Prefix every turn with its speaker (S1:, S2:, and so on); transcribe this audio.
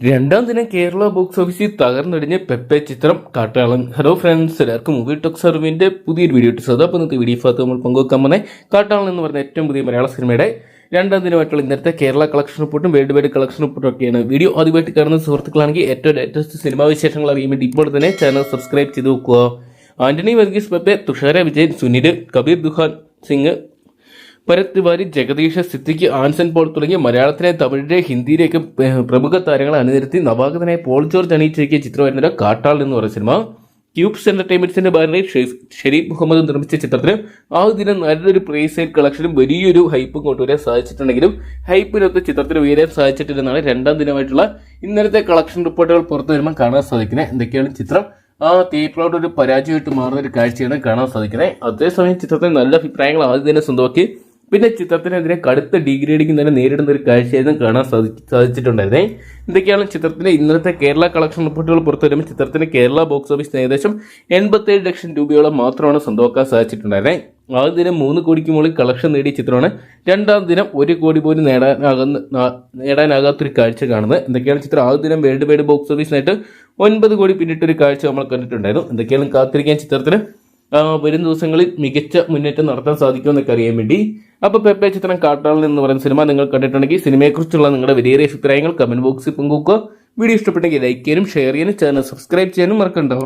S1: രണ്ടാം ദിനം കേരള ബോക്സ് ഓഫീസിൽ തകർന്നടിഞ്ഞ് പെപ്പെ ചിത്രം കാട്ടാളൻ. ഹലോ ഫ്രണ്ട്സ്, എല്ലാവർക്കും മൂവി ടോക്ക് സർവിന്റെ പുതിയൊരു വീഡിയോ ഇട്ടത്. അപ്പോൾ ഇന്നത്തെ വീഡിയോ ഭാഗത്ത് നമ്മൾ പങ്കുവെക്കാൻ പോകുന്നത് കാട്ടാളൻ എന്ന് പറഞ്ഞ ഏറ്റവും പുതിയ മലയാള സിനിമയുടെ രണ്ടാം ദിനമായിട്ടുള്ള ഇന്നത്തെ കേരള കളക്ഷൻ റിപ്പോർട്ടും വേൾഡ് വൈഡ് കളക്ഷൻ റിപ്പോർട്ടും ഒക്കെയാണ്. വീഡിയോ ആദ്യമായിട്ട് കാണുന്ന സുഹൃത്തുക്കളാണെങ്കിൽ ഏറ്റവും ലേറ്റസ്റ്റ് സിനിമാ വിശേഷങ്ങൾ അറിയാൻ വേണ്ടി ഇപ്പോൾ തന്നെ ചാനൽ സബ്സ്ക്രൈബ് ചെയ്ത് നോക്കുക. ആന്റണി വർഗീസ് പെപ്പെ, തുഷാര വിജയൻ, സുനിൽ, കബീർ ദുഹാൻ സിംഗ്, ഭരത് തിവാരി, ജഗദീഷ്, സിദ്ദിഖ്, ആൻസൺ പോൾ തുടങ്ങിയ മലയാളത്തിലെ, തമിഴിലെ, ഹിന്ദിയിലേക്ക് പ്രമുഖ താരങ്ങളെ അണിനിരത്തി നവാഗതനായ പോൾ ജോർജ് അണിയിച്ചൊരുക്കിയ ചിത്രമായിരുന്ന കാട്ടാൾ എന്ന് പറയുന്ന സിനിമ ക്യൂബ്സ് എന്റർടൈൻമെന്റ്സിന്റെ ബാനറിൽ ഷെരീഫ് മുഹമ്മദ് നിർമ്മിച്ച ചിത്രത്തിന് ആ ദിനം നല്ലൊരു പ്രൈസ് സൈഡ് കളക്ഷനും വലിയൊരു ഹൈപ്പും കൊണ്ടുവരാൻ സാധിച്ചിട്ടുണ്ടെങ്കിലും ഹൈപ്പിനൊത്ത് ചിത്രത്തിന് ഉയരാൻ സാധിച്ചിട്ടില്ലെന്നാണ് രണ്ടാം ദിനമായിട്ടുള്ള ഇന്നലത്തെ കളക്ഷൻ റിപ്പോർട്ടുകൾ പുറത്തു വരുമ്പോൾ കാണാൻ സാധിക്കുന്നത്. എന്തൊക്കെയാണ് ചിത്രം തിയേറ്ററിലോട്ട് ഒരു പരാജയമായിട്ട് മാറുന്ന ഒരു കാഴ്ചയാണ് കാണാൻ സാധിക്കുന്നത്. അതേസമയം ചിത്രത്തിന് നല്ല അഭിപ്രായങ്ങൾ ആദ്യം തന്നെ സ്വന്തമാക്കി പിന്നെ ചിത്രത്തിനെതിരെ കടുത്ത ഡീഗ്രേഡിംഗ് തന്നെ നേരിടുന്ന ഒരു കാഴ്ചയായിരുന്നു കാണാൻ സാധിച്ചിട്ടുണ്ടായിരുന്നേ. എന്തൊക്കെയാണ് ചിത്രത്തിന്റെ ഇന്നത്തെ കേരള കളക്ഷൻ റിപ്പോർട്ടുകൾ പുറത്തു വരുമ്പോൾ ചിത്രത്തിന് കേരള ബോക്സ് ഓഫീസിന് ഏകദേശം 87 ലക്ഷം രൂപയോളം മാത്രമാണ് സ്വന്തമാക്കാൻ സാധിച്ചിട്ടുണ്ടായിരുന്നത്. ആദ്യ ദിനം 3 കോടിക്ക് മുകളിൽ കളക്ഷൻ നേടിയ ചിത്രമാണ് രണ്ടാം ദിനം 1 കോടി പോലും നേടാനാകാത്തൊരു കാഴ്ച കാണുന്നത്. എന്തൊക്കെയാണ് ചിത്രം ആദ്യ ദിനം വേൾഡ് വൈഡ് ബോക്സ് ഓഫീസിനായിട്ട് 9 കോടി പിന്നിട്ടൊരു കാഴ്ച നമ്മൾ കണ്ടിട്ടുണ്ടായിരുന്നു. എന്തൊക്കെയാണ് കാത്തിരിക്കാൻ ചിത്രത്തിന് വരും ദിവസങ്ങളിൽ മികച്ച മുന്നേറ്റം നടത്താൻ സാധിക്കുമെന്നൊക്കെ അറിയാൻ വേണ്ടി. അപ്പോൾ പെപ്പെ ചിത്രം കാട്ടാളൻ എന്ന് പറയുന്ന സിനിമ നിങ്ങൾ കണ്ടിട്ടുണ്ടെങ്കിൽ സിനിമയെക്കുറിച്ചുള്ള നിങ്ങളുടെ വലിയ അഭിപ്രായങ്ങൾ കമന്റ് ബോക്സിൽ പങ്കുവെക്കുക. വീഡിയോ ഇഷ്ടപ്പെട്ടെങ്കിൽ ലൈക്ക് ചെയ്യാനും ഷെയർ ചെയ്യാനും ചാനൽ സബ്സ്ക്രൈബ് ചെയ്യാനും മറക്കണ്ടോ.